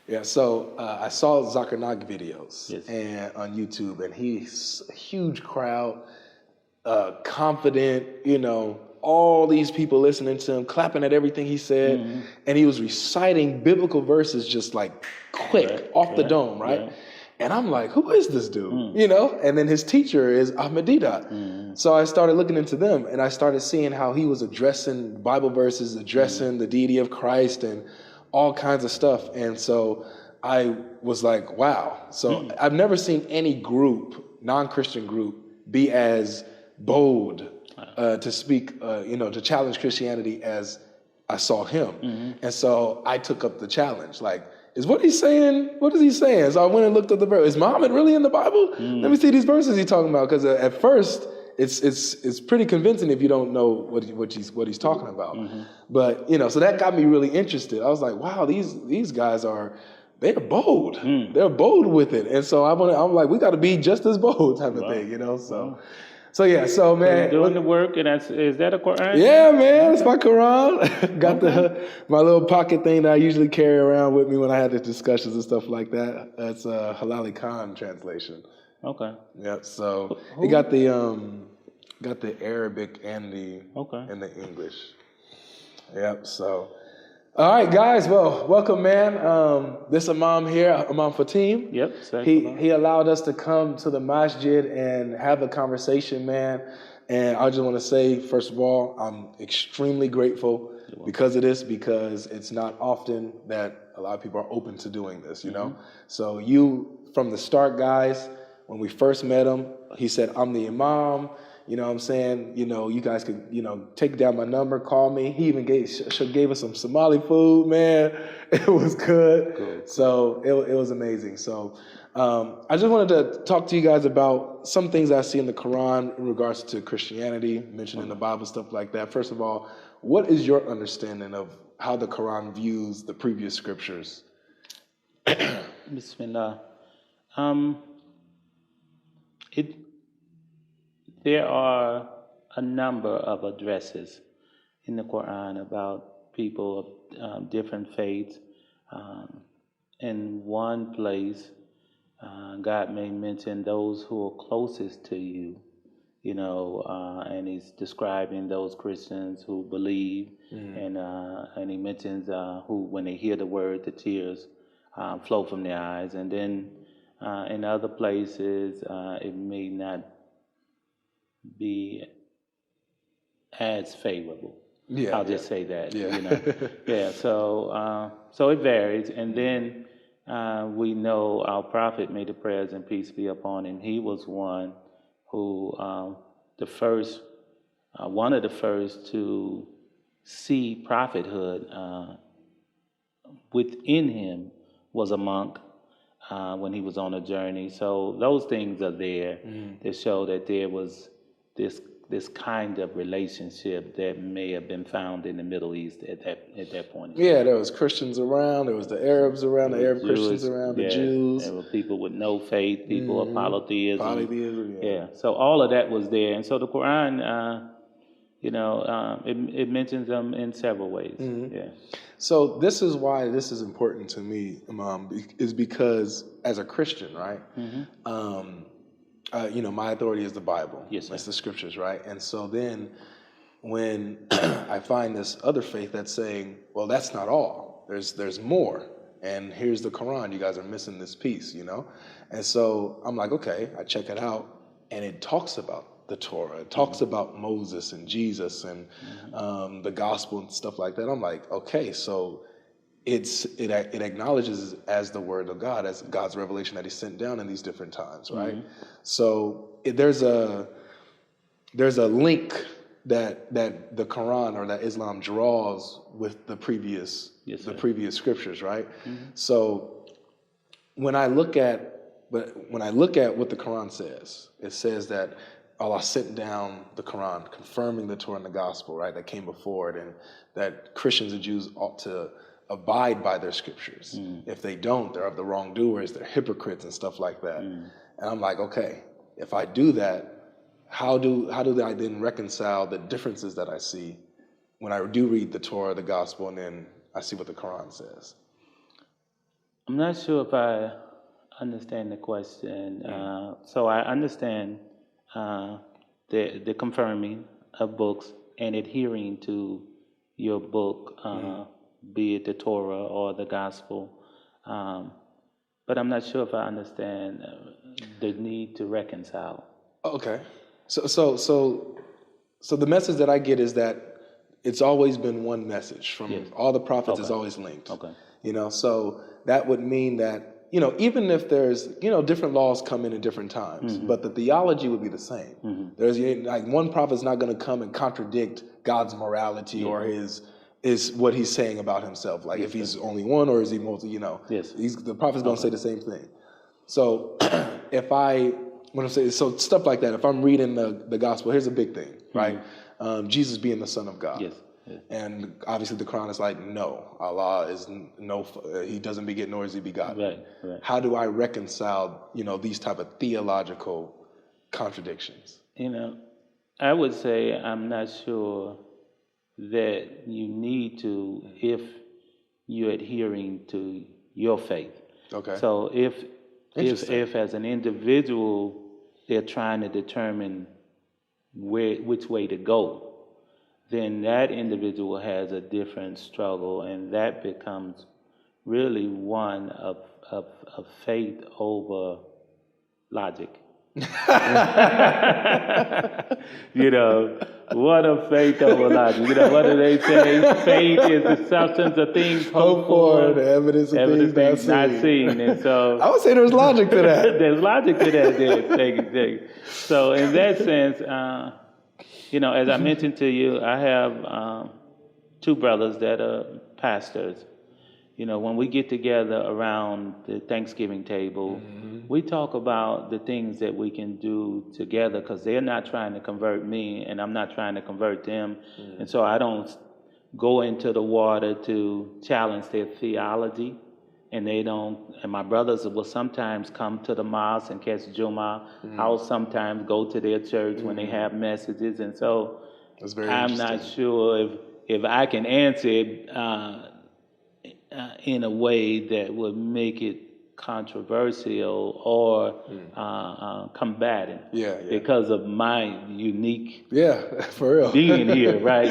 Yeah, so I saw Zakernag videos Yes. and on YouTube, and he's a huge crowd, confident, all these people listening to him, clapping at everything he said, and he was reciting biblical verses just like quick, off the dome, right? Right. And I'm like, who is this dude? And then his teacher is Ahmed Deedat. So I started looking into them, and I started seeing how he was addressing Bible verses, addressing the deity of Christ and all kinds of stuff. And so I was like, wow. So I've never seen any group, non-Christian group, be as bold to speak, to challenge Christianity as I saw him. And so I took up the challenge. Like, is what he's saying, what is he saying? So I went and looked at the verse. Is Muhammad really in the Bible? Let me see these verses he's talking about. Because at first, it's pretty convincing if you don't know what he's talking about. But, so that got me really interested. I was like, wow, these guys they're bold. They're bold with it. And so I'm like, we got to be just as bold type of thing, So yeah, so man, doing the work, and is that a Quran? Yeah, man, it's my Quran. Got my little pocket thing that I usually carry around with me when I had the discussions and stuff like that. That's a Halali Khan translation. Okay. Yep. So it got the Arabic and the English. Yep. So. All right, guys. Well, welcome, man. This Imam here, Imam Fatim. Yep. He allowed us to come to the masjid and have a conversation, man. And I just want to say, first of all, I'm extremely grateful because of this, because it's not often that a lot of people are open to doing this, So from the start, guys, when we first met him, he said, I'm the Imam. You know what I'm saying? You guys could, take down my number, call me. He even gave us some Somali food, man. It was good. So it was amazing. So I just wanted to talk to you guys about some things I see in the Quran in regards to Christianity, mentioned in the Bible, stuff like that. First of all, what is your understanding of how the Quran views the previous scriptures? Bismillah. There are a number of addresses in the Quran about people of different faiths. In one place, God may mention those who are closest to you, and He's describing those Christians who believe, and He mentions who, when they hear the word, the tears flow from their eyes. And then in other places, it may not be as favorable. I'll just say that. So it varies, and then we know our prophet, may the prayers and peace be upon him. He was one who one of the first to see prophethood within him was a monk when he was on a journey. So those things are there that show that there was this kind of relationship that may have been found in the Middle East at that point. Yeah, there was Christians around, there was the Arabs around, the Arab Christians around, the Jews. There were people with no faith, people of polytheism. Polytheism, yeah. So all of that was there. And so the Quran, it mentions them in several ways. Yeah. So this is why this is important to me, Imam, is because as a Christian, right? My authority is the Bible. Yes, sir. It's the scriptures, right? And so then when I find this other faith that's saying, well, that's not all. There's more. And here's the Quran. You guys are missing this piece, And so I'm like, okay, I check it out. And it talks about the Torah. It talks about Moses and Jesus and the gospel and stuff like that. I'm like, okay, so it acknowledges as the word of God, as God's revelation that He sent down in these different times, right? So there's a link that the Quran or that Islam draws with the previous scriptures, right? So when I look at what the Quran says, it says that Allah sent down the Quran, confirming the Torah and the gospel, right, that came before it, and that Christians and Jews ought to abide by their scriptures. If they don't, they're of the wrongdoers, they're hypocrites and stuff like that. And I'm like, okay, if I do that, how do I then reconcile the differences that I see when I do read the Torah, the gospel, and then I see what the Quran says? I'm not sure if I understand the question. So I understand uh, the confirming of books and adhering to your book, be it the Torah or the Gospel. Um, but I'm not sure if I understand the need to reconcile. Okay. So the message that I get is that it's always been one message from Yes. all the prophets is Okay. always linked. Okay. So that would mean that, even if there's, different laws come in at different times, but the theology would be the same. There's like one prophet's not going to come and contradict God's morality or is what he's saying about himself. Like if he's only one or is he multi, Yes. the prophet's going to say the same thing. So when I'm saying, so stuff like that, if I'm reading the gospel, here's a big thing, right? Jesus being the Son of God. Yes. Yes. And obviously the Quran is like, no, Allah is he doesn't beget nor is he begotten. Right. How do I reconcile, these type of theological contradictions? I would say I'm not sure that you need to if you're adhering to your faith. Okay. So if as an individual they're trying to determine which way to go, then that individual has a different struggle, and that becomes really one of faith over logic. What of faith over logic? What do they say? Faith is the substance of things hoped for, the evidence of things not seen. And so I would say there's logic to that. there's logic to that. Thank you. So in that sense, as I mentioned to you, I have two brothers that are pastors. When we get together around the Thanksgiving table, we talk about the things that we can do together because they're not trying to convert me and I'm not trying to convert them. And so I don't go into the water to challenge their theology. And my brothers will sometimes come to the mosque and catch Jummah. I'll sometimes go to their church when they have messages. And so I'm not sure if I can answer it in a way that would make it controversial or combative because of my unique for real being here, right?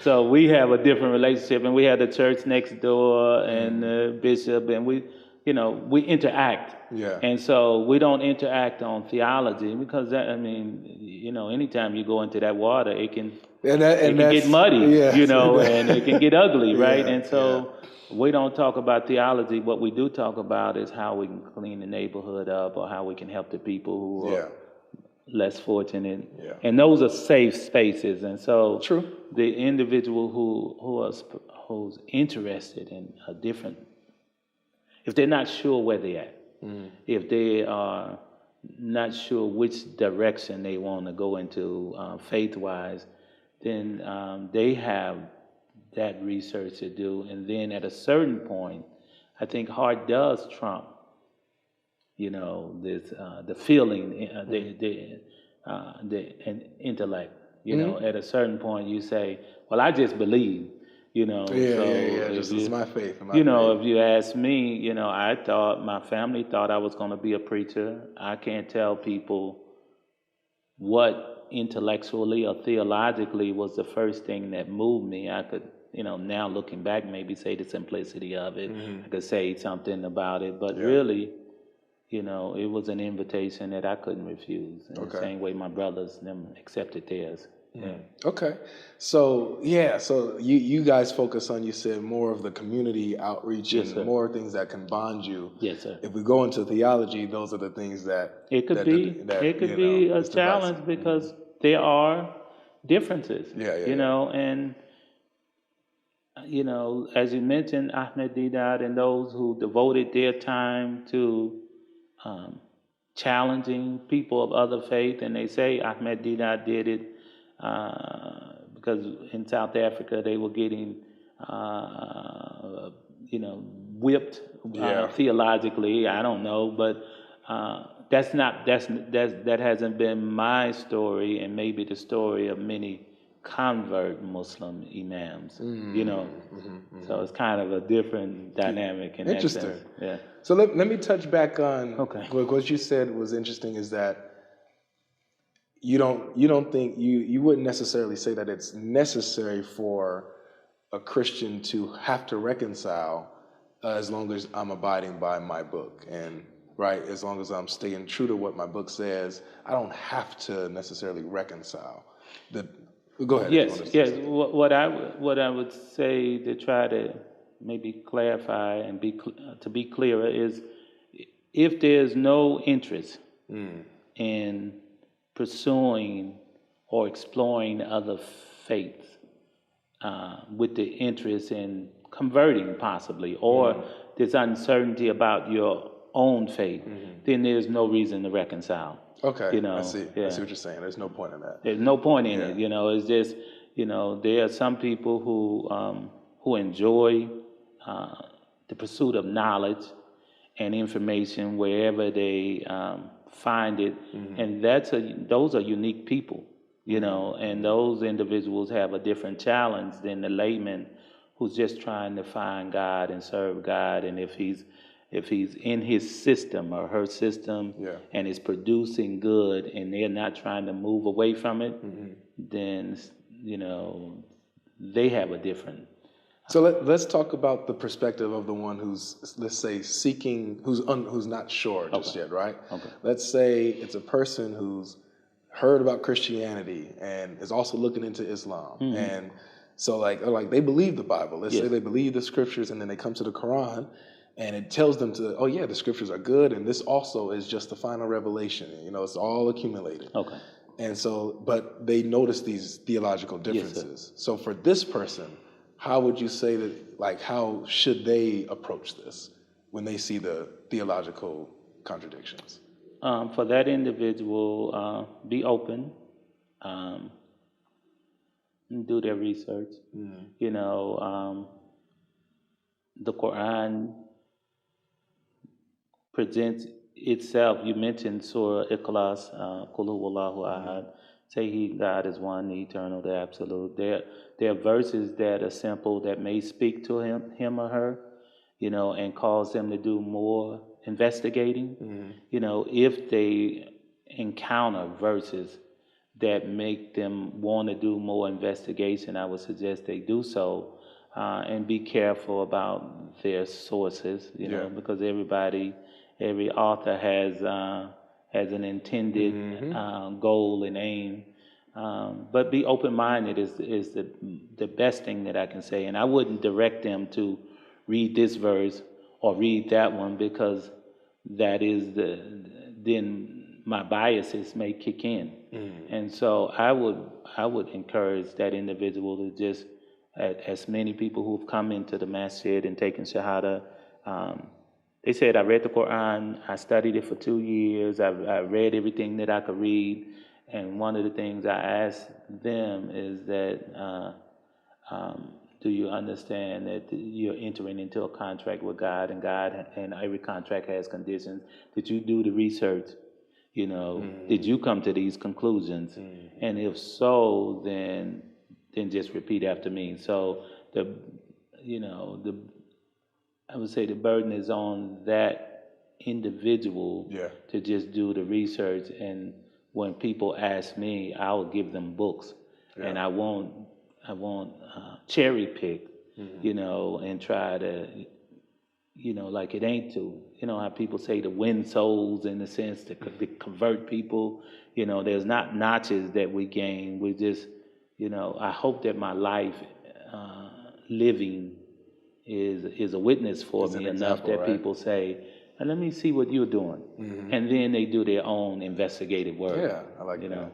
So we have a different relationship, and we have the church next door and the bishop, and we interact. And so we don't interact on theology because anytime you go into that water, it can get muddy, and it can get ugly, right? And so we don't talk about theology. What we do talk about is how we can clean the neighborhood up or how we can help the people who are less fortunate. And those are safe spaces. And so the individual who's interested in a different, if they're not sure where they're at, if they are not sure which direction they want to go into faith-wise, then they have that research to do. And then at a certain point, I think heart does trump, the feeling, the intellect. At a certain point, you say, "Well, I just believe." This is my faith. If you ask me, I thought my family thought I was going to be a preacher. I can't tell people what intellectually or theologically was the first thing that moved me. I could, now looking back, maybe say the simplicity of it. I could say something about it, but really, it was an invitation that I couldn't refuse. In the same way my brothers them accepted theirs. Okay. So you guys focus on, you said, more of the community outreach and more things that can bond you. Yes, sir. If we go into theology, those are the things that it could be a challenge because there are differences. And as you mentioned, Ahmed Deedat and those who devoted their time to challenging people of other faith, and they say Ahmed Deedat did it because in South Africa they were getting, whipped theologically. I don't know, but that hasn't been my story, and maybe the story of many convert Muslim imams, you know. So it's kind of a different dynamic in that Interesting. sense. Yeah. So let me touch back on Okay. what you said was interesting is that you don't think you wouldn't necessarily say that it's necessary for a Christian to have to reconcile as long as I'm abiding by my book and right as long as I'm staying true to what my book says. I don't have to necessarily reconcile. Go ahead. Yes, yes. What I would say to try to maybe clarify and to be clearer is if there's no interest in pursuing or exploring other faiths with the interest in converting possibly, or there's uncertainty about your own faith, then there's no reason to reconcile. Okay, You know, I see. yeah. I see what you're saying. There's no point in that. There's no point in Yeah. it, you know. It's just, you know, there are some people who enjoy the pursuit of knowledge and information wherever they find it, and those are unique people, you know, and those individuals have a different challenge than the layman who's just trying to find God and serve God, and if he's in his system or her system and is producing good and they're not trying to move away from it, then, you know, they have a different. So let's talk about the perspective of the one who's, let's say, seeking, who's not sure just yet, right? Okay. Let's say it's a person who's heard about Christianity and is also looking into Islam, and so like they believe the Bible. Let's say they believe the scriptures, and then they come to the Quran, and it tells them to, oh yeah, the scriptures are good, and this also is just the final revelation. You know, it's all accumulated. Okay. And so, but they notice these theological differences. So for this person, how would you say that, like, how should they approach this when they see the theological contradictions? For that individual, be open, do their research. You know, the Quran presents itself. You mentioned Surah Ikhlas, Qul Huwallahu Ahad. Say God is one, the eternal, the absolute. There are verses that are simple that may speak to him or her, you know, and cause them to do more investigating. You know, if they encounter verses that make them want to do more investigation, I would suggest they do so, and be careful about their sources, you know, because every author has an intended goal and aim. But be open-minded is the best thing that I can say. And I wouldn't direct them to read this verse or read that one, because that is then my biases may kick in. And so I would encourage that individual to just, as many people who've come into the masjid and taken shahada, they said, I read the Quran, I studied it for 2 years, I read everything that I could read, and one of the things I asked them is that, do you understand that you're entering into a contract with God, and every contract has conditions? Did you do the research? You know, did you come to these conclusions? And if so, then just repeat after me. So I would say the burden is on that individual to just do the research. And when people ask me, I will give them books, and I won't cherry pick, you know, and try to, you know, like it ain't to, you know, how people say to win souls, in the sense to convert people. You know, there's not notches that we gain. We just, you know, I hope that my life living is a witness for me enough that people say, and let me see what you're doing. And then they do their own investigative work. Yeah, I like you that. know.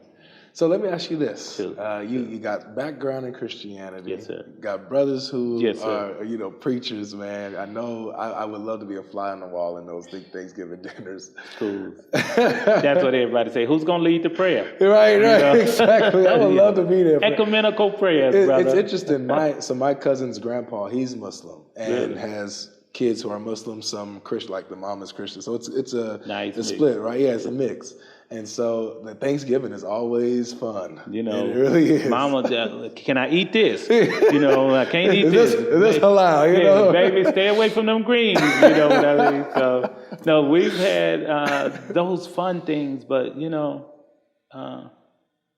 So let me ask you this. Sure. You got background in Christianity. Yes, sir. Got brothers who Yes, are, you know, preachers, man. I know I would love to be a fly on the wall in those Thanksgiving dinners. Cool. That's what everybody say. Who's going to lead the prayer? Right, know? exactly. I would love to be there. Ecumenical prayers, brother. It's interesting. My cousin's grandpa, he's Muslim and has kids who are Muslim, some Christian, like the mom is Christian. So it's a split, right? Yeah, it's a mix. And so the Thanksgiving is always fun. You know, it really is. Mama, can I eat this? You know, I can't eat is this halal? You know, baby, stay away from them greens. You know what I mean? So, no, we've had those fun things, but you know,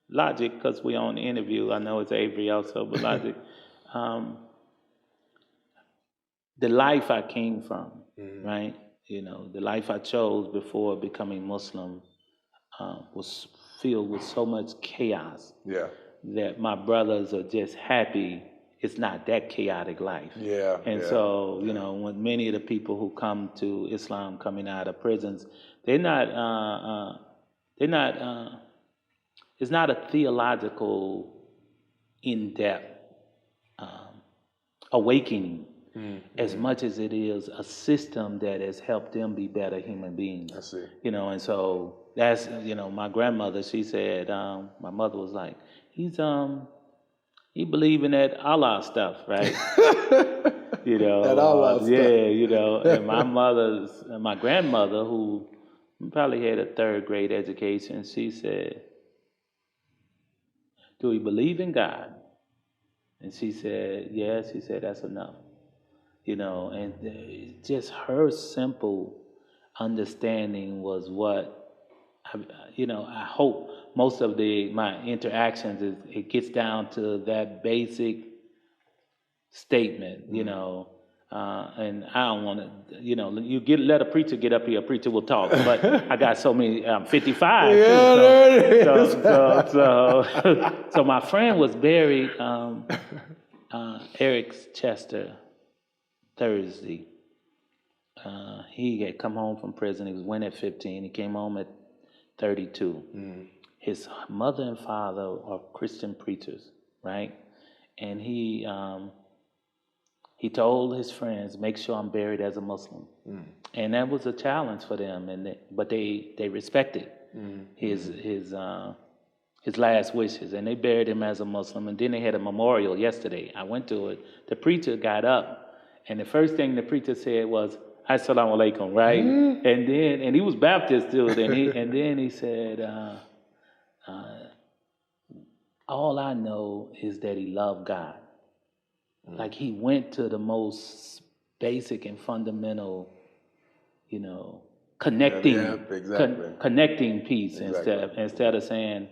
Logic, because we on the interview. I know it's Avery also, but Logic. The life I came from, right? You know, the life I chose before becoming Muslim was filled with so much chaos Yeah. that my brothers are just happy it's not that chaotic life. Yeah. And so, you know, when many of the people who come to Islam coming out of prisons, they're not, it's not a theological, in-depth awakening as much as it is a system that has helped them be better human beings. I see. You know, and so that's, you know, my grandmother, she said, my mother was like, he believe in that Allah stuff, right? You know, that Allah stuff. Yeah, you know, and my grandmother, who probably had a third grade education, she said, do we believe in God? And she said, yes. She said, that's enough. You know, and just her simple understanding was what, I hope most of my interactions is it gets down to that basic statement, you know, and I don't want to, you know, let a preacher get up here, a preacher will talk, but I got so many, 55 yeah, too, there it is. so my friend was buried, Eric Chester, Thursday. He had come home from prison. He was went at 15. He came home at 32. His mother and father are Christian preachers, right? And he told his friends, "Make sure I'm buried as a Muslim," and that was a challenge for them. But they respected his last wishes, and they buried him as a Muslim. And then they had a memorial yesterday. I went to it. The preacher got up, and the first thing the preacher said was, "Assalamu alaikum," right? And he was Baptist too. And then he said, "All I know is that he loved God." Like he went to the most basic and fundamental, you know, connecting piece instead of saying,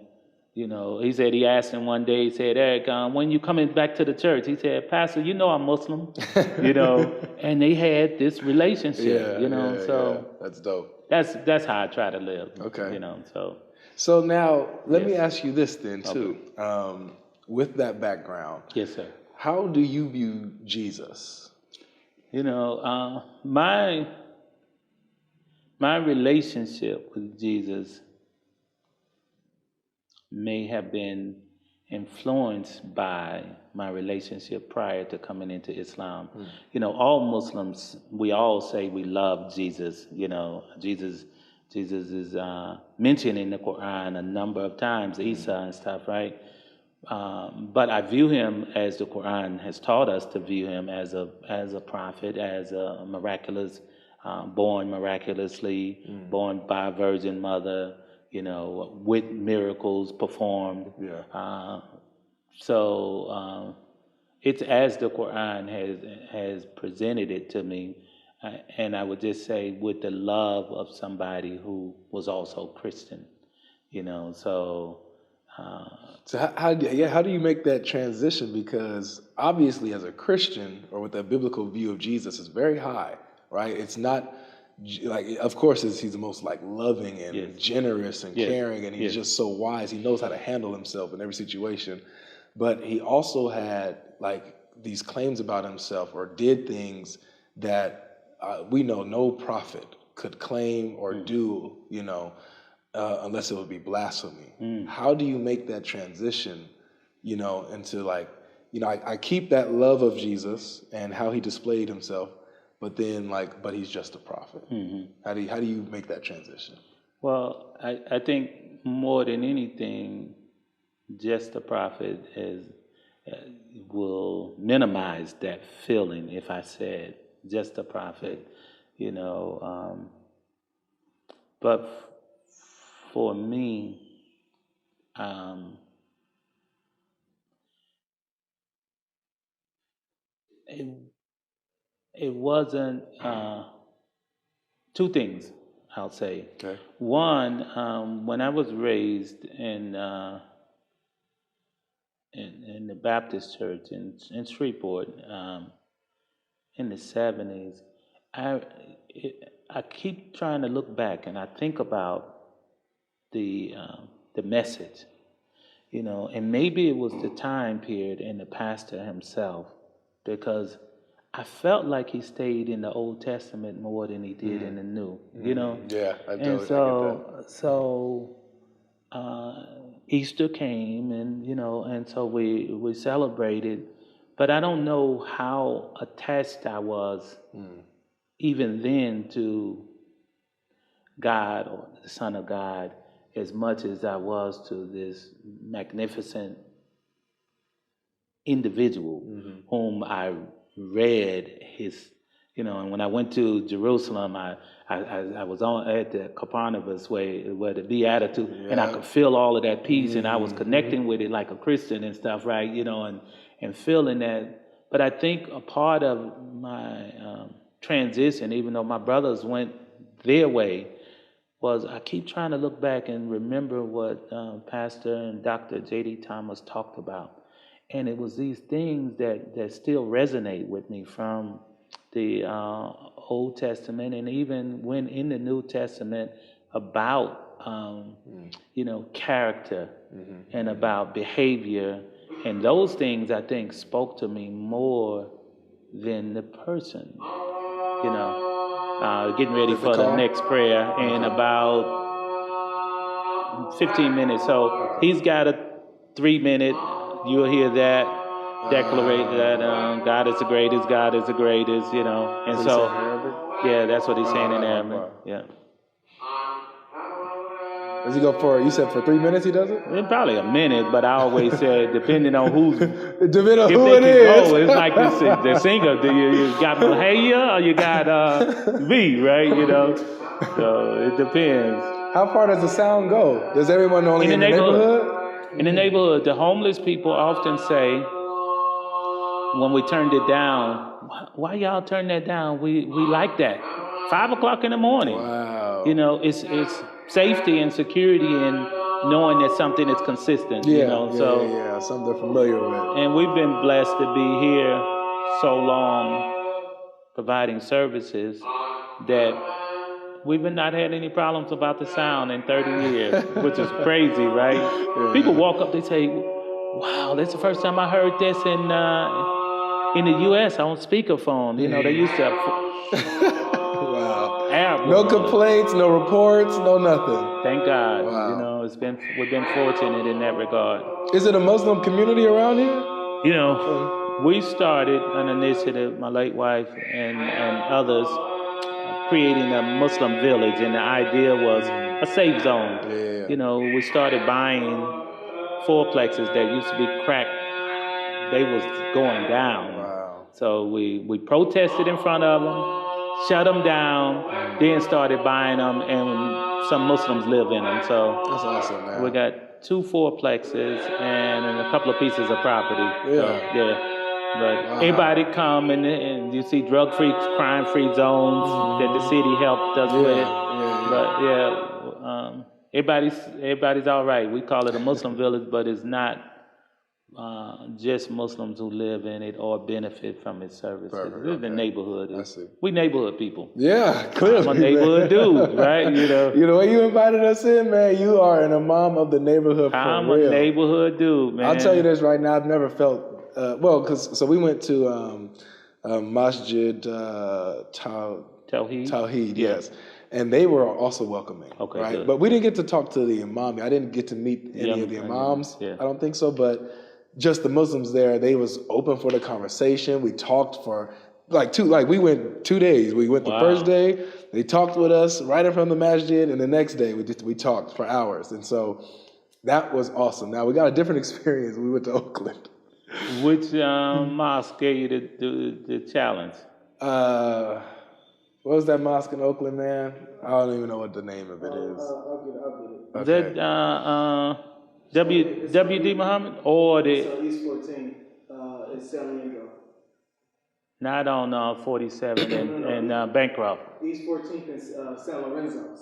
you know, he said he asked him one day, he said, "Eric, when you coming back to the church?" He said, "Pastor, you know I'm Muslim," you know, and they had this relationship, you know, so that's dope. That's how I try to live. Okay. You know, so. So now let me ask you this then too. Okay. With that background. Yes, sir. How do you view Jesus? You know, my relationship with Jesus may have been influenced by my relationship prior to coming into Islam. You know, all Muslims, we all say we love Jesus. You know, Jesus is mentioned in the Quran a number of times, Isa and stuff, right? But I view him, as the Quran has taught us to view him, as a prophet, as a miraculous, born miraculously, born by a virgin mother, you know, with miracles performed. Yeah. So it's as the Quran has presented it to me, and I would just say with the love of somebody who was also Christian, you know. So. So how do you make that transition? Because obviously, as a Christian or with that biblical view of Jesus, is very high, right? It's not like, of course, he's the most like loving and generous and caring, and he's just so wise. He knows how to handle himself in every situation. But he also had like these claims about himself, or did things that we know no prophet could claim or do, you know. Unless it would be blasphemy. How do you make that transition, you know, into like, you know, I keep that love of Jesus and how he displayed himself, but then like, but he's just a prophet. How do you make that transition? Well, I think more than anything, just a prophet will minimize that feeling if I said just a prophet, you know, but for me, um, it, it wasn't two things, I'll say. Okay. One, when I was raised in the Baptist church in Shreveport in the 70s, I, I keep trying to look back and I think about the message, and maybe it was the time period and the pastor himself, because I felt like he stayed in the Old Testament more than he did in the New. Yeah, I And totally I get that. so uh, Easter came, and so we celebrated, but I don't know how attached I was even then to God or the Son of God as much as I was to this magnificent individual whom I read and when I went to Jerusalem, I was on at the Capernaum where the Beatitude, and I could feel all of that peace, and I was connecting with it like a Christian and stuff, right? And feeling that. But I think a part of my transition, even though my brothers went their way, was I keep trying to look back and remember what Pastor and Dr. J.D. Thomas talked about. And it was these things that still resonate with me from the Old Testament, and even when in the New Testament, about character and about behavior. And those things, I think, spoke to me more than the person. Getting ready for the next prayer in about 15 minutes. So he's got a 3-minute, you'll hear that, declarate that God is the greatest, God is the greatest, And so, yeah, that's what he's saying in Arabic. Yeah. Does he go for, you said for 3 minutes he does it? Probably a minute, but I always said, depending on who's, depending on if who they it can is. go, it's like the singer. You got Mahaya or you got V, right? So it depends. How far does the sound go? Does everyone only in the neighborhood? In the neighborhood, the homeless people often say, when we turned it down, why y'all turn that down? We like that. 5 o'clock in the morning. Wow. It's safety and security and knowing that something is consistent. Yeah, something they're familiar with. And we've been blessed to be here so long, providing services, that we've not had any problems about the sound in 30 years, which is crazy, right? Yeah. People walk up, they say, wow, that's the first time I heard this in the U.S. on speakerphone. They used to have wow. No complaints, no reports, no nothing. Thank God. Wow. We've been fortunate in that regard. Is it a Muslim community around here? We started an initiative, my late wife and others, creating a Muslim village, and the idea was a safe zone. Yeah. We started buying fourplexes that used to be cracked. They was going down. Wow. So we protested in front of them, shut them down, then started buying them, and some Muslims live in them. So that's awesome, man. We got 2 fourplexes and a couple of pieces of property. Yeah. But everybody come and you see drug-free, crime-free zones that the city helped us with. But everybody's all right. We call it a Muslim village, but it's not just Muslims who live in it or benefit from its services. Perfect, It's the neighborhood. I see. We neighborhood people. Yeah, clearly. I'm a neighborhood dude, right? The way you invited us in, man, you are an imam of the neighborhood for I'm real. a neighborhood dude, man. I'll tell you this right now, I've never felt, so we went to Masjid Tawheed, yes. And they were also welcoming, okay, right? Good. But we didn't get to talk to the imam. I didn't get to meet any of the imams. I don't think so, but just the Muslims there, they was open for the conversation. We talked for we went 2 days. We went the first day, they talked with us right in front of the masjid, and the next day we talked for hours. And so that was awesome. Now we got a different experience. We went to Oakland. Which mosque gave you the challenge? What was that mosque in Oakland, man? I don't even know what the name of it is. I'll get it. Is that WD Muhammad or So the East 14, it's San Leandro. not on 47 and Bancroft? East 14th is San Lorenzo.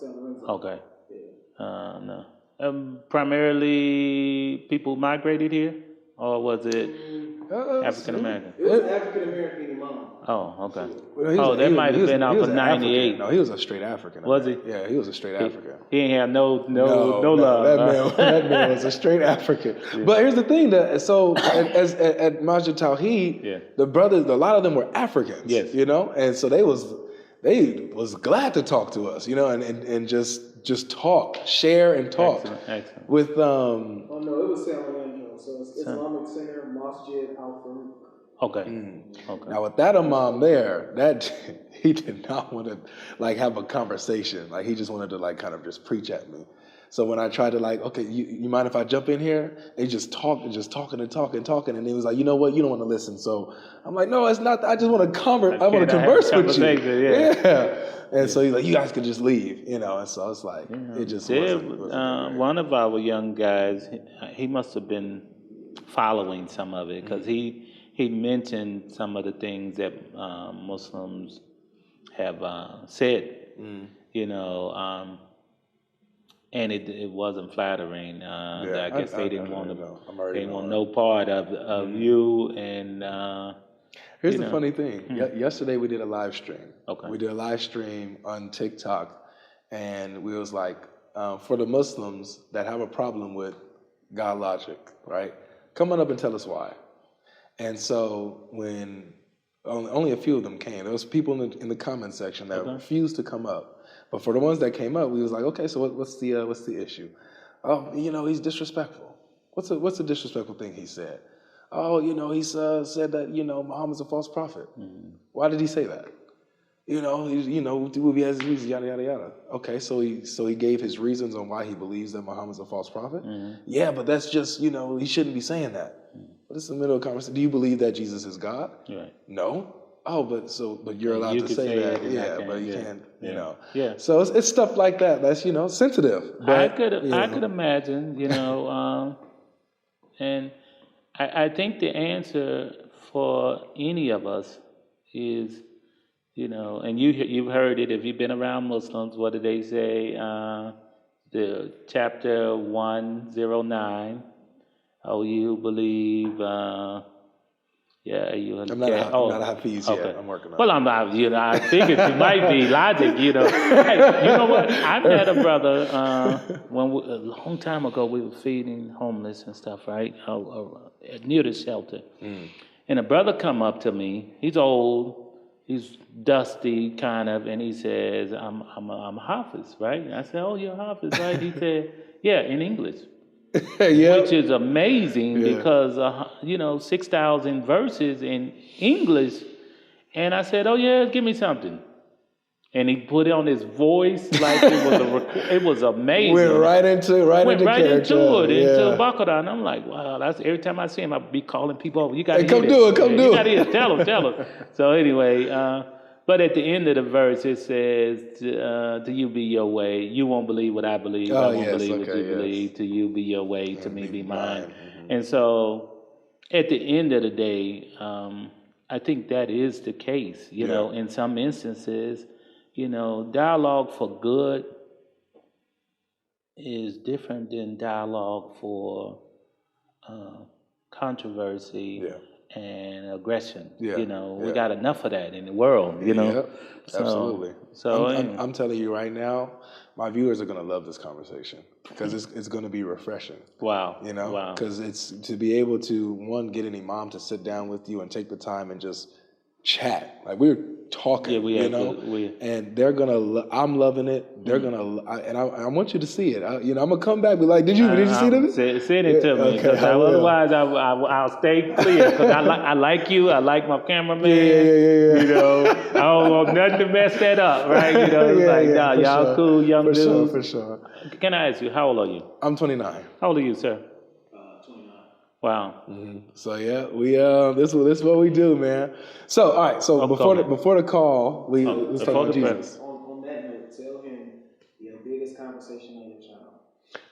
Okay. Yeah. No. Primarily people migrated here, or was it African American? It was African American Imam. Oh, okay. Well, That might have been off of an 98. African. No, he was a straight African. Was he? Yeah, he was a straight African. He ain't have no love. That man was a straight African. Yeah. But here's the thing: so at Masjid Tawheed, the brothers, a lot of them were Africans. Yes. You know, and so they was glad to talk to us. You know, and just talk, share, and talk. Excellent. With Oh no, it was San Leandro. So it's Islamic Center, Masjid Al Farouk. Okay. Okay. Now with that Imam there, that he did not want to like have a conversation. Like he just wanted to like kind of just preach at me. So when I tried to like, okay, you mind if I jump in here? They just talking, and he was like, you know what, you don't want to listen. So I'm like, no, it's not. I just want to converse with you. Yeah. And so he's like, you guys can just leave, you know. And so it's like, it just wasn't one of our young guys, he must have been following some of it because he mentioned some of the things that Muslims have said, you know, and it wasn't flattering. I guess they didn't want no part of you. And here's the funny thing. Yesterday we did a live stream. Okay. We did a live stream on TikTok, and we was like, for the Muslims that have a problem with GodLogic, right? Come on up and tell us why. And so when only a few of them came, there was people in the comment section that refused to come up. But for the ones that came up, we was like, okay, so what's the issue? Oh, you know, he's disrespectful. What's a disrespectful thing he said? Oh, you know, he said that, you know, Muhammad's a false prophet. Why did he say that? You know, yada yada yada. Okay, so he gave his reasons on why he believes that Muhammad's a false prophet. Yeah, but that's just, you know, he shouldn't be saying that. But it's the middle of the conversation. Do you believe that Jesus is God? Right. No. Oh, but you're allowed to say that. Yeah, but you can't. You know. Yeah. So it's stuff like that. That's, you know, sensitive. But, I could imagine, you know, and I think the answer for any of us is, you know, and you've heard it if you've been around Muslims. What do they say? The chapter 109. Oh, you believe? You. I'm not a Hafiz yet. I'm working on it. Well, I'm not. You know, I figured you might be logic. You know, hey, you know what? I met a brother a long time ago. We were feeding homeless and stuff, right? Near the shelter, and a brother come up to me. He's old. He's dusty, kind of, and he says, "I'm a Hafiz, right?" And I said, "Oh, you're a Hafiz, right?" He said, "Yeah, in English." Which is amazing because, you know, 6,000 verses in English. And I said, oh, yeah, give me something. And he put it on his voice like it was amazing. Went right into Baqarah. And I'm like, wow, that's every time I see him, I be calling people over. You got to come do it. You got to tell him. So anyway, but at the end of the verse, it says, to you be your way. You won't believe what I believe. I won't believe what you believe. To you be your way. To me be mine. And so at the end of the day, I think that is the case. You know, in some instances, you know, dialogue for good is different than dialogue for controversy. And aggression. You know, we got enough of that in the world, you know. Absolutely. So I'm telling you right now, my viewers are going to love this conversation because it's going to be refreshing. Wow. You know, because it's to be able to, one, get an imam to sit down with you and take the time and just chat. Like we're talking, and they're gonna. I'm loving it. They're gonna, and I want you to see it. I'm gonna come back. Be like, did you see them? Send it to me. Okay, otherwise, I'll stay clear because I like you. I like my cameraman. Yeah. You know, I don't want nothing to mess that up, right? You know, it's y'all cool young dudes. For sure. Can I ask you, how old are you? I'm 29. How old are you, sir? 29. Wow. So yeah, we this is what we do, man. So all right, so before the call, let's talk about Jesus. On that note, tell him your biggest conversation on your channel.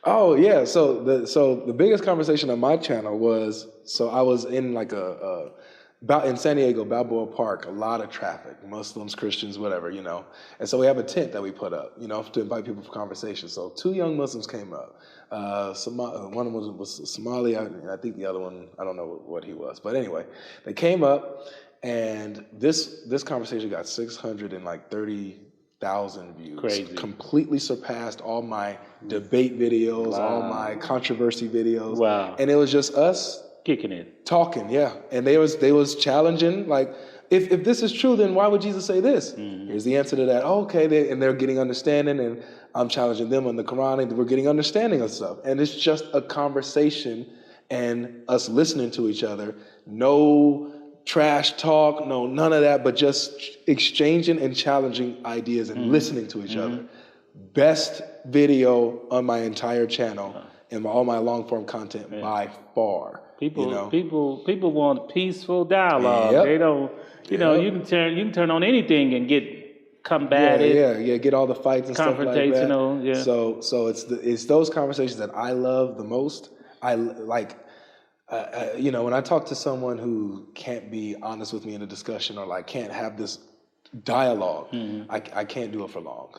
Oh yeah, so the biggest conversation on my channel was, so I was in like in San Diego, Balboa Park, a lot of traffic, Muslims, Christians, whatever, and so we have a tent that we put up, to invite people for conversation. So two young Muslims came up. One was Somali, and I think the other one, I don't know what he was, but anyway, they came up, and this conversation got 630,000 views. Crazy. Completely surpassed all my debate videos, all my controversy videos. Wow. And it was just us kicking it, talking, yeah. And they was challenging, like, if this is true, then why would Jesus say this? Here's the answer to that. Oh, okay, and they're getting understanding, and I'm challenging them on the Quran, and we're getting understanding of stuff. And it's just a conversation and us listening to each other. No trash talk, no, none of that, but just exchanging and challenging ideas and listening to each other. Best video on my entire channel and all my long form content by far. People want peaceful dialogue. Yep. They don't, you can turn on anything and get combative. Yeah, get all the fights and stuff like that. Confrontational, yeah. So it's those conversations that I love the most. I like. When I talk to someone who can't be honest with me in a discussion, or like can't have this dialogue, I can't do it for long.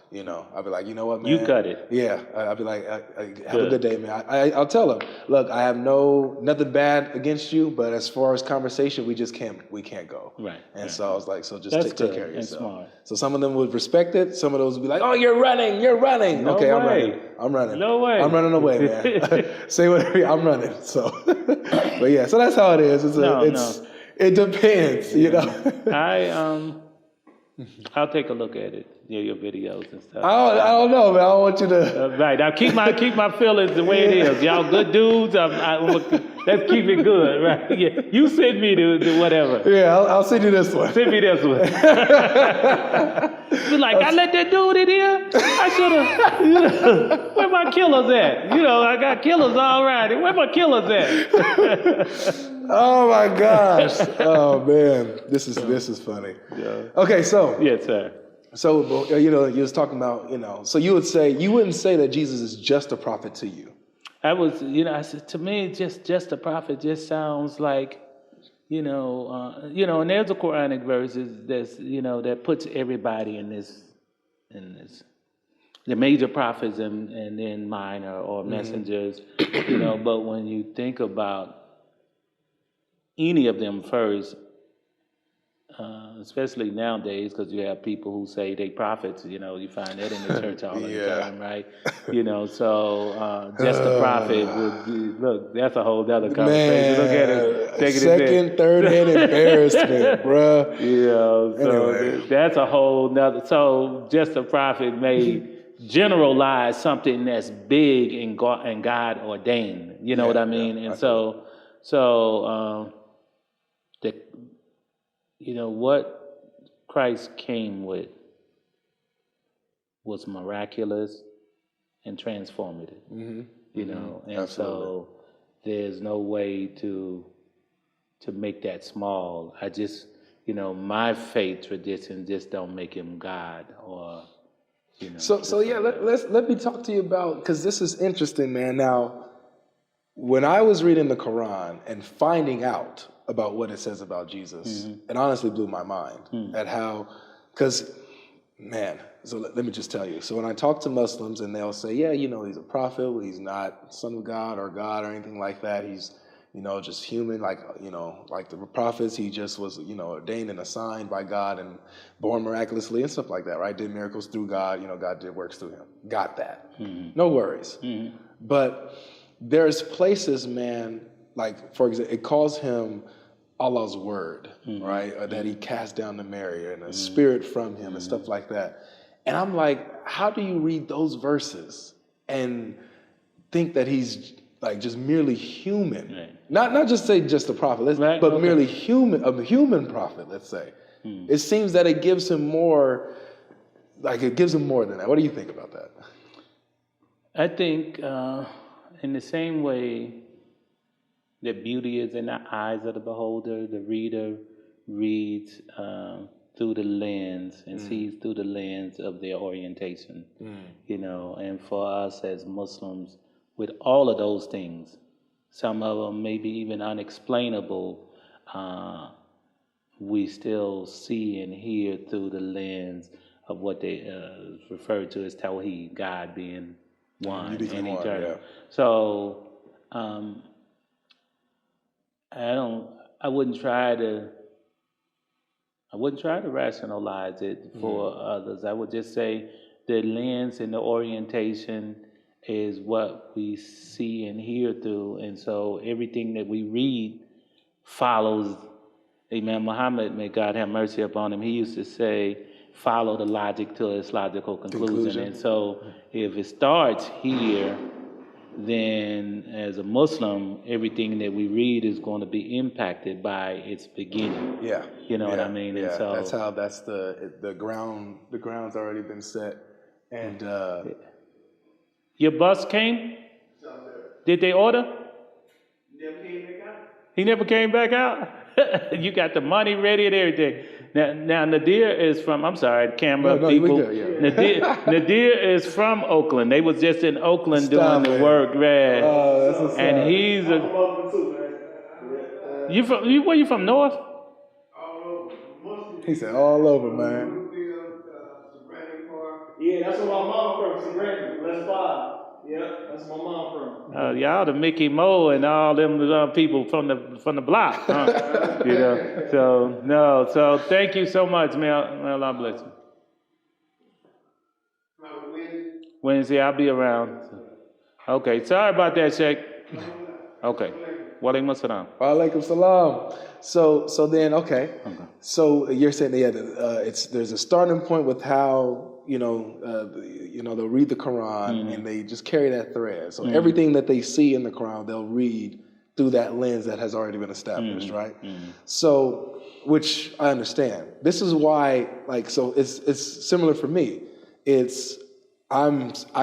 I'll be like, you know what, man? You cut it. Yeah, I'll be like, have a good day, man. I'll tell them, look, I have nothing bad against you, but as far as conversation, we can't go. Right. And so I was like, so just take care of yourself. Smart. So some of them would respect it. Some of those would be like, oh, you're running. No okay, way. I'm running. No way. I'm running away, man. Say whatever. I'm running. So, but yeah, so that's how it is. It depends, I'll take a look at it, your videos and stuff. I don't know, man. I don't want you to. Right. Now keep my feelings the way it is. Y'all good dudes. Let's keep it good, right? Yeah. You send me to whatever. Yeah, I'll send you this one. Send me this one. Be like, I let that dude in here. I should have. Where my killers at? I got killers already. Where my killers at? Oh my gosh. Oh man, this is funny. Yeah. Okay, so. Yes, sir. So you was talking about So you wouldn't say that Jesus is just a prophet to you. I said, to me, just a prophet just sounds like, and there's a Quranic verses that puts everybody in this, the major prophets and then minor or messengers, but when you think about any of them first, especially nowadays, because you have people who say they prophets, you find that in the church all the time, right? So just a prophet would be, look, that's a whole other conversation. Man, look at it. Second, third hand embarrassment, bruh. So anyway. That's a whole nother, so just a prophet may generalize something that's big and God ordained, you know what I mean? And what Christ came with was miraculous and transformative. And Absolutely. so there's no way to make that small. I just, my faith tradition just don't make him God or. So yeah, let me talk to you about, because this is interesting, man. Now, when I was reading the Quran and finding out about what it says about Jesus, it honestly blew my mind at how, because, man, so let me just tell you. So when I talk to Muslims and they'll say, yeah, he's a prophet, well, he's not son of God or anything like that. He's, just human, like the prophets. He just was, ordained and assigned by God and born miraculously and stuff like that, right? Did miracles through God. God did works through him. Got that. No worries. But there's places, man, like, for example, it calls him Allah's word, right? That he cast down to Mary and a spirit from him and stuff like that. And I'm like, how do you read those verses and think that he's like just merely human? Right. Not just say just a prophet, but merely human, a human prophet, let's say. It seems that it gives him more, than that. What do you think about that? I think in the same way, that beauty is in the eyes of the beholder. The reader reads through the lens and sees through the lens of their orientation. You know, and for us as Muslims, with all of those things, some of them maybe even unexplainable, we still see and hear through the lens of what they refer to as Tawheed, God being one Uniquely and one, eternal. yeah. So I wouldn't try to rationalize it for others. I would just say the lens and the orientation is what we see and hear through, and so everything that we read follows. Imam Muhammad, may God have mercy upon him, he used to say, follow the logic to its logical conclusion. And so if it starts here, then as a Muslim, everything that we read is going to be impacted by its beginning. Yeah. You know what I mean? Yeah. And so That's the ground's already been set. And your bus came? Did they order? Never came back out. He never came back out? You got the money ready and everything. Now Nadir is from, I'm sorry, camera No, people. we good, yeah. Nadir is from Oakland. They was just in Oakland doing the work, man. Oh, that's what's And up. he's I'm a, from Oakland too, man. where you from, North? He said all over, man. Yeah, that's where my mom from, Sabrina. Let's fly. Yeah, that's where my mom from. Y'all the Mickey Mo and all them people from the block, huh? You know. So thank you so much, man. May Allah bless you. Wednesday, I'll be around. Okay, sorry about that, Sheikh. Okay. Walaikum assalam. Walaikum salam. So then, okay. So you're saying there's a starting point with how they'll read the Quran and they just carry that thread. So everything that they see in the Quran, they'll read through that lens that has already been established, right? So, which I understand. This is why, so it's similar for me. I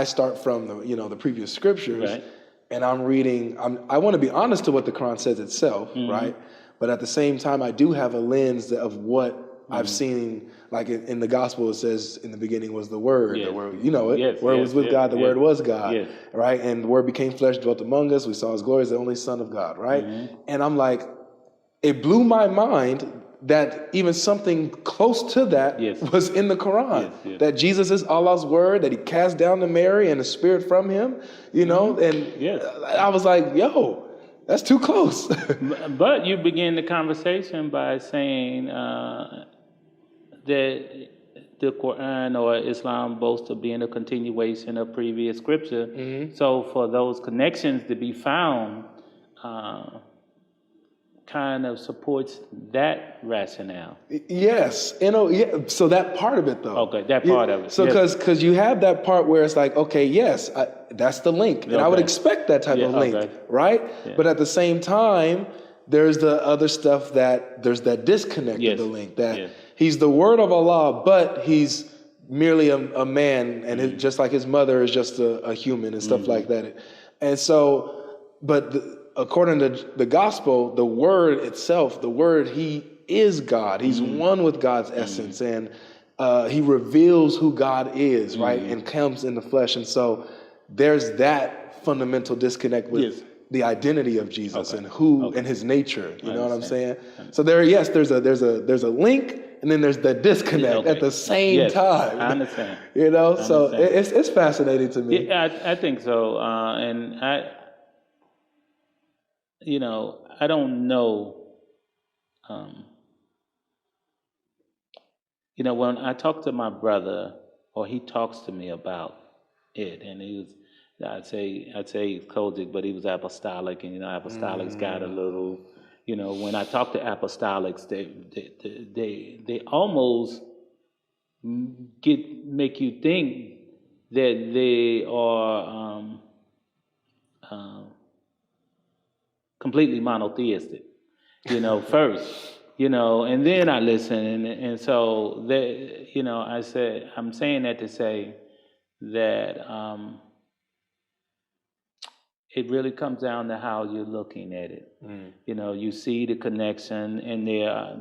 start from the previous scriptures. Right. And I'm reading, I want to be honest to what the Quran says itself, right? But at the same time, I do have a lens of what I've seen, like in the gospel, it says in the beginning was the Word. Yes. The Word, you know it. Yes, Word yes, was with yes, God, the yes. Word was God, Yes. right? And the Word became flesh, dwelt among us. We saw His glory as the only Son of God, right? And I'm like, it blew my mind that even something close to that was in the Quran. Yes, yes. That Jesus is Allah's Word, that He cast down to Mary and the Spirit from Him, and Yes. I was like, yo, that's too close. But you begin the conversation by saying that the Quran or Islam boasts of being a continuation of previous scripture. So for those connections to be found, kind of supports that rationale. Yes, so that part of it, though. Okay, that part of it. So yes. because you have that part where it's like, okay, yes, that's the link, and I would expect that type of link, right? Yeah. But at the same time, there's the other stuff there's that disconnect of the link, that he's the Word of Allah, but he's merely a man, and just like his mother is just a human and stuff like that. And so, according to the gospel, the Word itself, He is God. He's one with God's essence, and He reveals who God is, right? And comes in the flesh. And so there's that fundamental disconnect with the identity of Jesus and and His nature. You know what I'm saying? So there's a link, and then there's the disconnect at the same time. I understand. So it's fascinating to me. Yeah, I think so. And I don't know. When I talk to my brother, or he talks to me about it, and he was, I'd say he's Kojic, but he was apostolic, and apostolics got a little, when I talk to apostolics, they almost make you think that they are completely monotheistic, first. And then I listen, and so I'm saying that to say that it really comes down to how you're looking at it. You know, you see the connection, and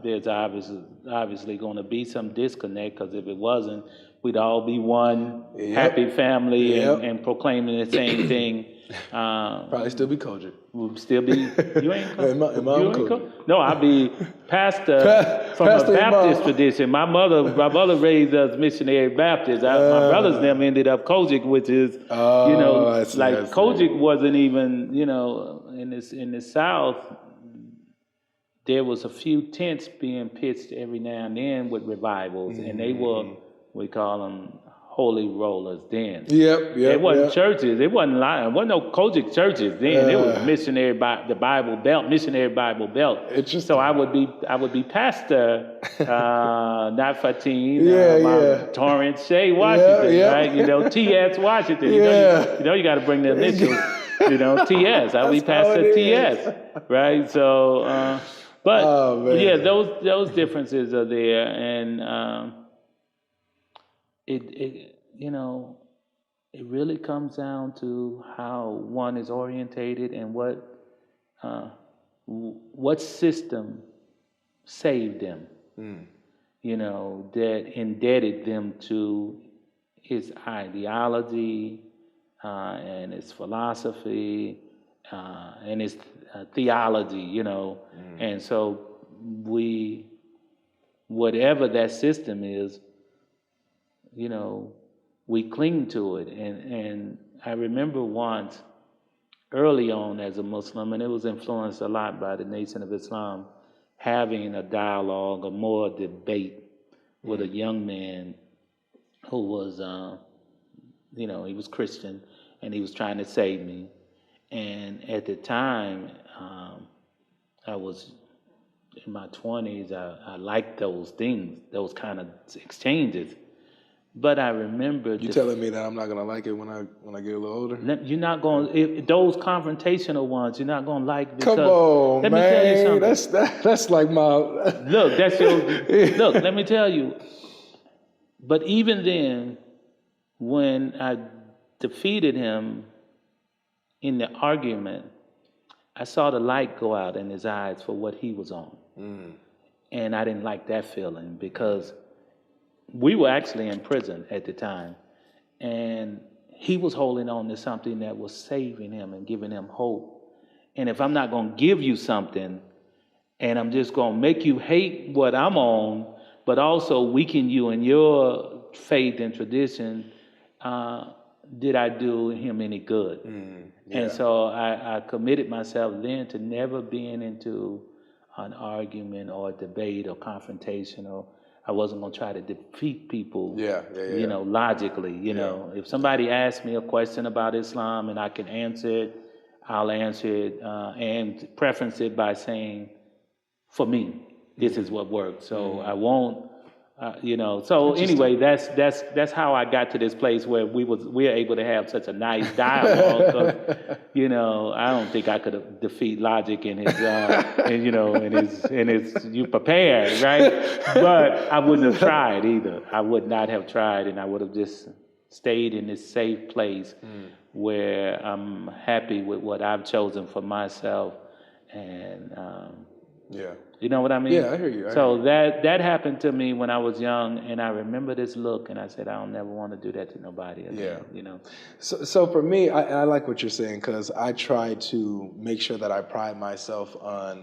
there's obviously going to be some disconnect, because if it wasn't, we'd all be one happy family and proclaiming the same thing. Probably still be Kojic. We'll still be. You ain't Imam Kojic. No, I'll be pastor from Pastor a Baptist Imam. tradition. My mother raised us missionary Baptists. My brothers them ended up Kojic, which is I see, like I see. Kojic wasn't even in the South. There was a few tents being pitched every now and then with revivals, and they were, we call them holy rollers then. Yep. It wasn't churches. It wasn't no Kojic churches then. It was missionary Bible Belt. Interesting. So I would be pastor, not Fatim, Torrance Shea Washington, right? You know, T.S. Washington. You know, you got to bring the initials. You know, T.S. I would be pastor T.S. Right? So, but those differences are there, and it really comes down to how one is orientated and what system saved them. You know, that indebted them to his ideology and his philosophy and his theology. You know, and so whatever that system is, you know, we cling to it. And I remember once, early on as a Muslim, and it was influenced a lot by the Nation of Islam, having a dialogue, a more debate with a young man who was, he was Christian, and he was trying to save me. And at the time, I was in my 20s. I liked those things, those kind of exchanges. But I remember... You telling me that I'm not going to like it when I get a little older? You're not going... Those confrontational ones, you're not going to like... Because, come on, let man. me tell you something. That's like my... Look, that's your... Look, let me tell you. But even then, when I defeated him in the argument, I saw the light go out in his eyes for what he was on. And I didn't like that feeling, because... we were actually in prison at the time, and he was holding on to something that was saving him and giving him hope. And if I'm not going to give you something, and I'm just going to make you hate what I'm on, but also weaken you in your faith and tradition, did I do him any good? And so I committed myself then to never being into an argument or a debate or confrontation, or I wasn't going to try to defeat people, you know, logically. You know, if somebody asks me a question about Islam and I can answer it, I'll answer it and preference it by saying, for me, this is what works. So I won't, So anyway, that's how I got to this place where we're able to have such a nice dialogue. 'Cause, I don't think I could have defeat Logic in his, in his you prepared, right? But I wouldn't have tried either. I would not have tried, and I would have just stayed in this safe place where I'm happy with what I've chosen for myself, and you know what I mean? Yeah, I hear you. That happened to me when I was young, and I remember this look, and I said, I don't never want to do that to nobody again. You know. So for me, I like what you're saying, because I try to make sure that I pride myself on,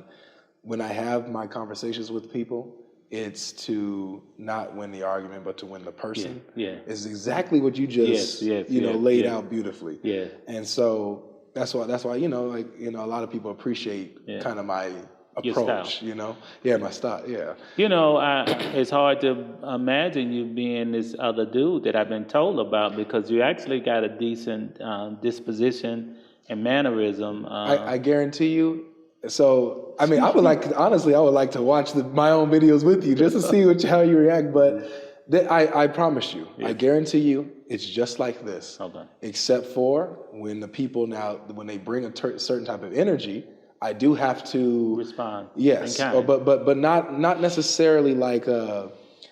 when I have my conversations with people, it's to not win the argument, but to win the person. It's exactly what you just laid out beautifully. And so that's why a lot of people appreciate kind of my approach, my style, it's hard to imagine you being this other dude that I've been told about, because you actually got a decent disposition and mannerism. I guarantee you. So, I mean, I would like to watch my own videos with you just to see how you react. But I promise you, I guarantee you, it's just like this. Okay. Except for when the people when they bring a certain type of energy, I do have to respond. Yes, but not necessarily like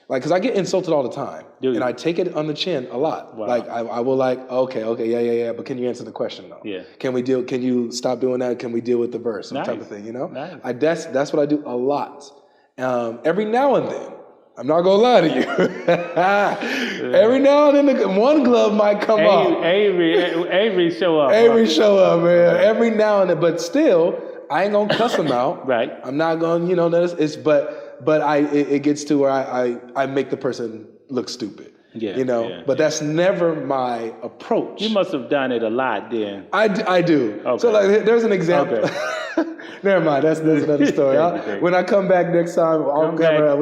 Like, because I get insulted all the time, Do you? and I take it on the chin a lot. Wow. Like, I will like, okay, yeah, but can you answer the question though? Yeah. Can you stop doing that? Can we deal with the verse? Some type of thing, you know? Nice. That's what I do a lot. Every now and then, I'm not gonna lie to you. Every now and then, one glove might come up. Avery show up. Avery show up, man. Every now and then, but still, I ain't gonna cuss him out. Right. I'm not gonna, it gets to where I make the person look stupid. Yeah. But that's never my approach. You must have done it a lot then. I do. Okay. So like, there's an example. Okay. Never mind. That's another story. When I come back next time, I'll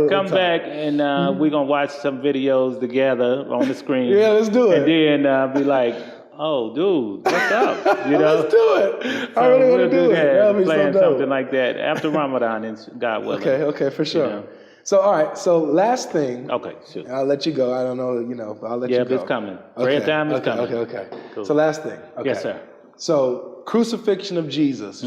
come back and we're gonna watch some videos together on the screen. Yeah, let's do it. And then be like, "Oh, dude, what's up?" Let's do it. I really want to do it. That'll be Playing so dope. something like that after Ramadan, and God willing. Okay, for sure. So, all right. So, last thing. Okay, sure. I'll let you go. I don't know, but I'll let you go. Yeah, it's coming. Prayer time is coming. Okay. Cool. So, last thing. Okay. Yes, sir. So, crucifixion of Jesus,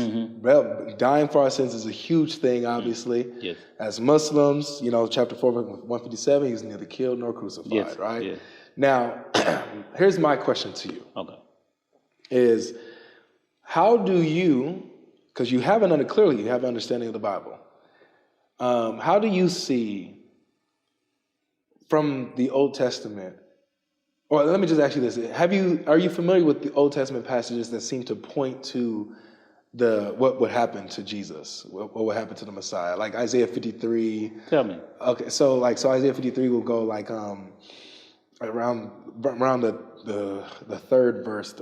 dying for our sins is a huge thing, obviously. Yes. As Muslims, chapter 4, verse 157, he was neither killed nor crucified, right? Yes. Now, here's my question to you. Okay. Is how do you, because you have an understanding of the Bible, how do you see from the Old Testament, or let me just ask you this, are you familiar with the Old Testament passages that seem to point to what would happen to Jesus, what would happen to the Messiah, like Isaiah 53? Tell me. Okay, so Isaiah 53 will go like around the third verse.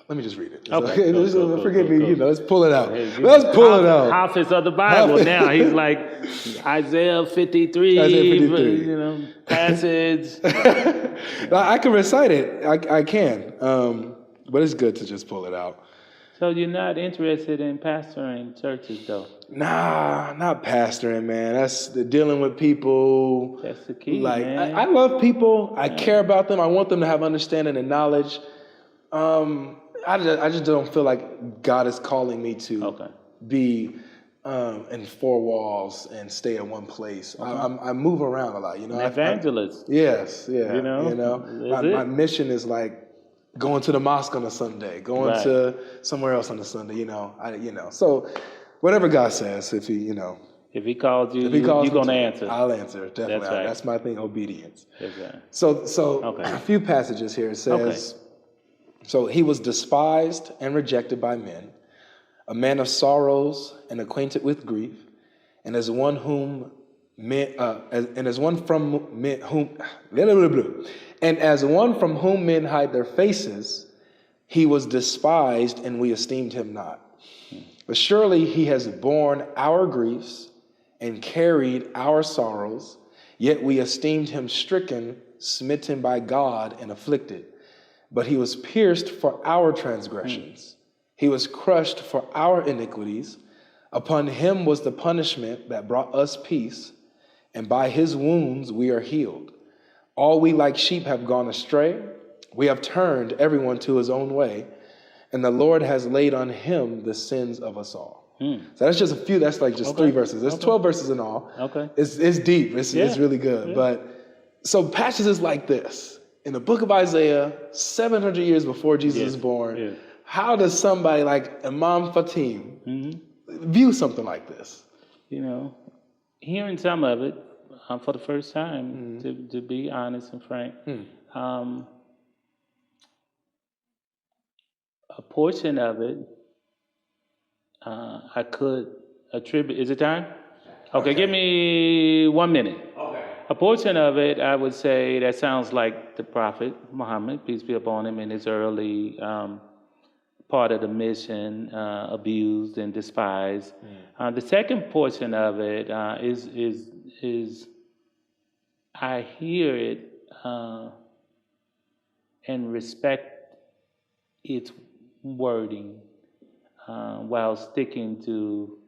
Let me just read it. Okay. Cool, forgive me. cool. Let's pull it out. Let's pull it out. Hafiz of the Bible now. He's like Isaiah 53. Isaiah 53. Passage. I can recite it. I can. But it's good to just pull it out. So you're not interested in pastoring churches, though? Nah, not pastoring, man. That's dealing with people. That's the key, like, man. I love people. I care about them. I want them to have understanding and knowledge. I just don't feel like God is calling me to be in four walls and stay in one place. I move around a lot, An evangelist. Yes, yeah. My mission is like going to the mosque on a Sunday, going to somewhere else on a Sunday. So whatever God says, if he calls you, you're gonna answer. I'll answer, definitely. That's right. That's my thing, obedience. That's right. So a few passages here. It says, so he was despised and rejected by men, a man of sorrows and acquainted with grief, and as one from whom men hide their faces, he was despised, and we esteemed him not. But surely he has borne our griefs and carried our sorrows, yet we esteemed him stricken, smitten by God, and afflicted. But he was pierced for our transgressions. He was crushed for our iniquities. Upon him was the punishment that brought us peace, and by his wounds we are healed. All we like sheep have gone astray. We have turned everyone to his own way, and the Lord has laid on him the sins of us all. So that's just a few. That's like just 3 verses. There's 12 verses in all. Okay. It's deep. It's really good. Yeah. But so passages like this in the book of Isaiah, 700 years before Jesus is born, how does somebody like Imam Fatim view something like this? Hearing some of it for the first time, to be honest and frank, a portion of it I could attribute. Is it time? Okay, give me 1 minute. Okay. A portion of it, I would say, that sounds like the Prophet Muhammad, peace be upon him, in his early part of the mission, abused and despised. The second portion of it is I hear it and respect its wording while sticking to.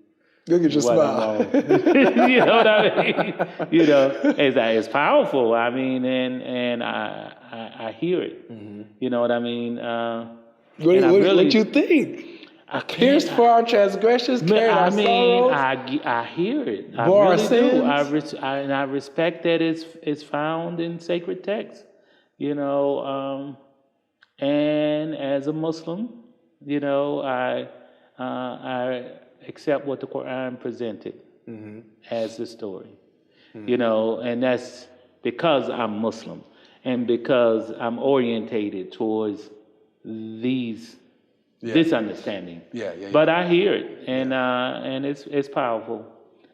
Look at your smile. You know what I mean? It's powerful. I mean, and I hear it. You know what I mean? What you think? I can't. Pierced for our transgressions, carried our sorrows. I hear it. I bore our really do. sins. And I respect that it's found in sacred texts. You know, and as a Muslim, you know, I accept what the Quran presented as the story. You know, and that's because I'm Muslim and because I'm orientated towards this understanding. Yeah. But I hear it, and it's powerful,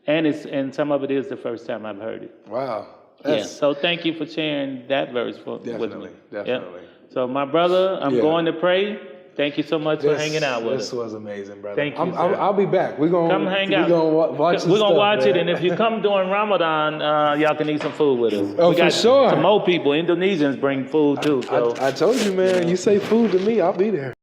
and some of it is the first time I've heard it. Wow. Yeah. So thank you for sharing that verse with me. Definitely. Yeah. So my brother, I'm going to pray. Thank you so much for hanging out with us. This was amazing, brother. Thank you, sir. I'll be back. We're gonna Come hang out. We're gonna watch this We're gonna stuff, watch man. it, and if you come during Ramadan, y'all can eat some food with us. Oh, we for got sure. Some more people. Indonesians bring food too. So. I told you, man. You say food to me, I'll be there.